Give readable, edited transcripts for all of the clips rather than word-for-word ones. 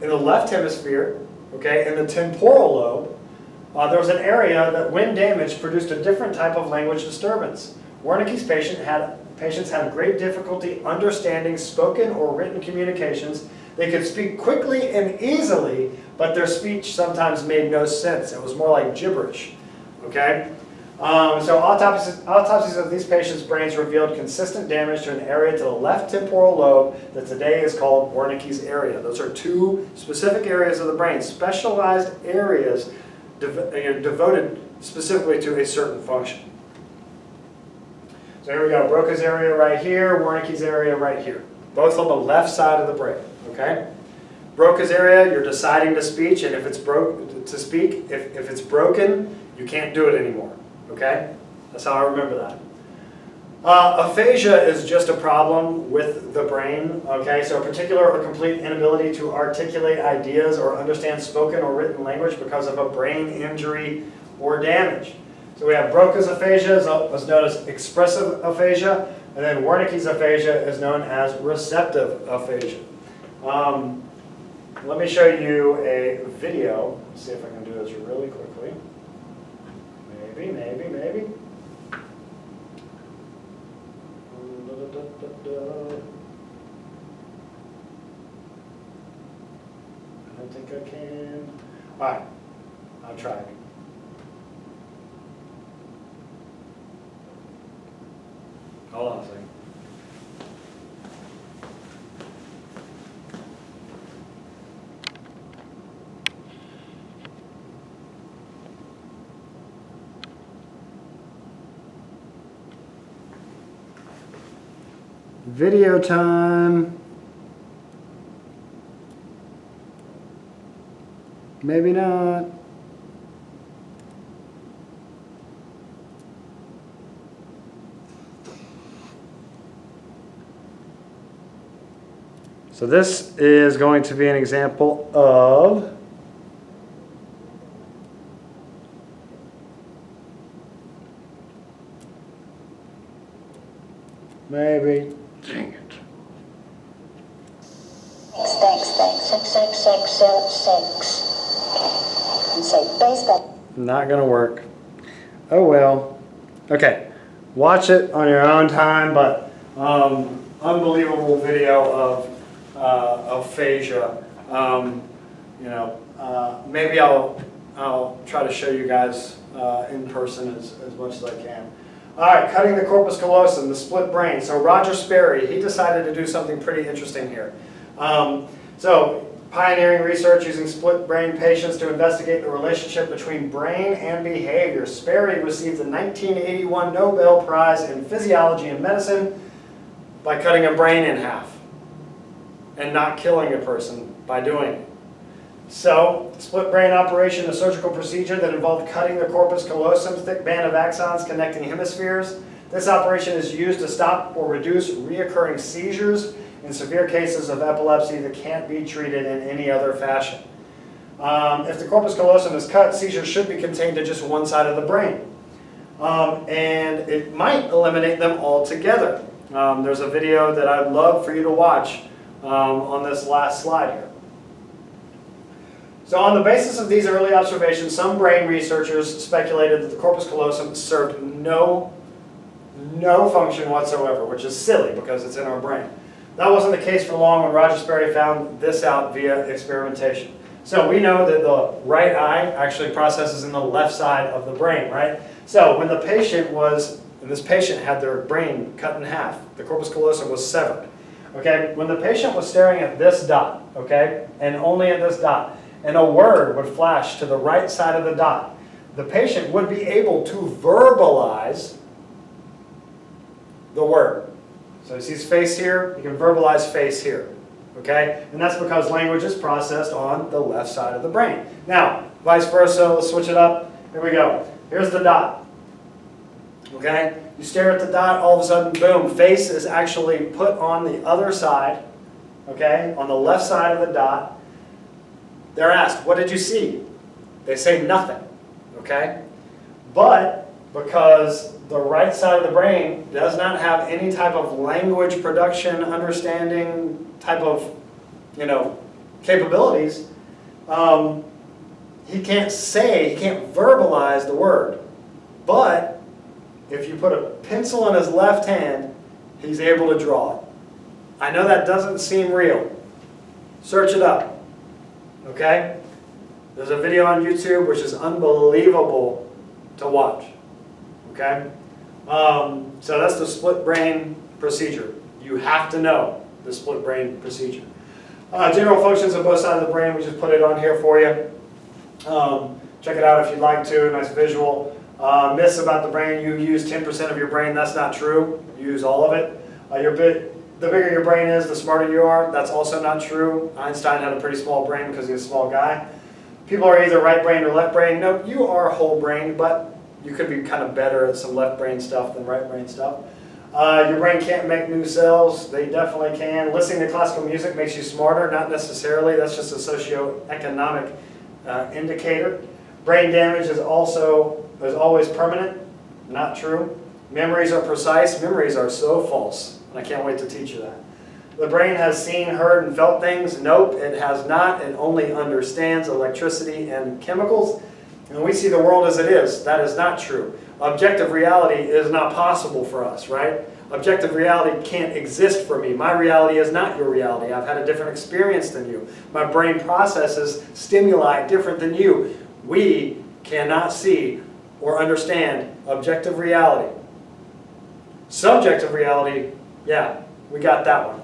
in the left hemisphere, okay, in the temporal lobe, there was an area that, when damaged, produced a different type of language disturbance. Wernicke's patients had great difficulty understanding spoken or written communications. They could speak quickly and easily, but their speech sometimes made no sense. It was more like gibberish. Okay? So autopsies of these patients' brains revealed consistent damage to an area to the left temporal lobe that today is called Wernicke's area. Those are two specific areas of the brain, specialized areas devoted specifically to a certain function. So here we go, Broca's area right here, Wernicke's area right here. Both on the left side of the brain, okay? Broca's area, you're deciding to speak, and if it's if it's broken, you can't do it anymore, okay? That's how I remember that. Aphasia is just a problem with the brain, okay? So a particular or complete inability to articulate ideas or understand spoken or written language because of a brain injury or damage. So we have Broca's aphasia, is known as expressive aphasia, and then Wernicke's aphasia is known as receptive aphasia. Let me show you a video. Let's see if I can do this really quickly. Maybe. I don't think I can. All right, I'll try it. Hold on a second. Video time. Maybe not. So this is going to be an example of maybe. Dang it. Thanks. And say baseball. Not gonna work. Oh well. Okay. Watch it on your own time, but unbelievable video of aphasia. Maybe I'll try to show you guys in person as much as I can. All right, cutting the corpus callosum, the split brain. So Roger Sperry, he decided to do something pretty interesting here. So pioneering research using split brain patients to investigate the relationship between brain and behavior. Sperry received the 1981 Nobel Prize in Physiology and Medicine by cutting a brain in half and not killing a person by doing it. So, split brain operation, a surgical procedure that involved cutting the corpus callosum, thick band of axons connecting hemispheres. This operation is used to stop or reduce reoccurring seizures in severe cases of epilepsy that can't be treated in any other fashion. If the corpus callosum is cut, seizures should be contained to just one side of the brain. And it might eliminate them altogether. There's a video that I'd love for you to watch on this last slide here. So on the basis of these early observations, some brain researchers speculated that the corpus callosum served no function whatsoever, which is silly because it's in our brain. That wasn't the case for long when Roger Sperry found this out via experimentation. So we know that the right eye actually processes in the left side of the brain, right? So when the patient and this patient had their brain cut in half, the corpus callosum was severed. Okay, when the patient was staring at this dot, okay, and only at this dot, and a word would flash to the right side of the dot, the patient would be able to verbalize the word. So he sees face here, he can verbalize face here, okay? And that's because language is processed on the left side of the brain. Now, vice versa, let's switch it up. Here we go. Here's the dot, okay? You stare at the dot, all of a sudden, boom, face is actually put on the other side, okay, on the left side of the dot. They're asked, what did you see? They say nothing, okay? But because the right side of the brain does not have any type of language production, understanding type of, capabilities, he can't verbalize the word. But if you put a pencil in his left hand, he's able to draw it. I know that doesn't seem real. Search it up. Okay? There's a video on YouTube which is unbelievable to watch. Okay? So that's the split brain procedure. You have to know the split brain procedure. General functions of both sides of the brain, we just put it on here for you. Check it out if you'd like to, nice visual. Myths about the brain, you use 10% of your brain, that's not true. You use all of it. The bigger your brain is, the smarter you are, that's also not true. Einstein had a pretty small brain because he was a small guy. People are either right brain or left brain. No, you are whole brain, but you could be kind of better at some left brain stuff than right brain stuff. Your brain can't make new cells. They definitely can. Listening to classical music makes you smarter. Not necessarily. That's just a socioeconomic indicator. Brain damage is always permanent. Not true. Memories are precise. Memories are so false. And I can't wait to teach you that. The brain has seen, heard, and felt things. Nope, it has not. It only understands electricity and chemicals. And we see the world as it is. That is not true. Objective reality is not possible for us, right? Objective reality can't exist for me. My reality is not your reality. I've had a different experience than you. My brain processes stimuli different than you. We cannot see or understand objective reality. Subjective reality, yeah, we got that one.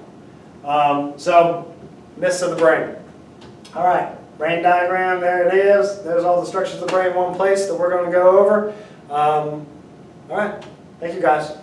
So, myths of the brain. All right, brain diagram, there it is. There's all the structures of the brain in one place that we're going to go over. All right, thank you guys.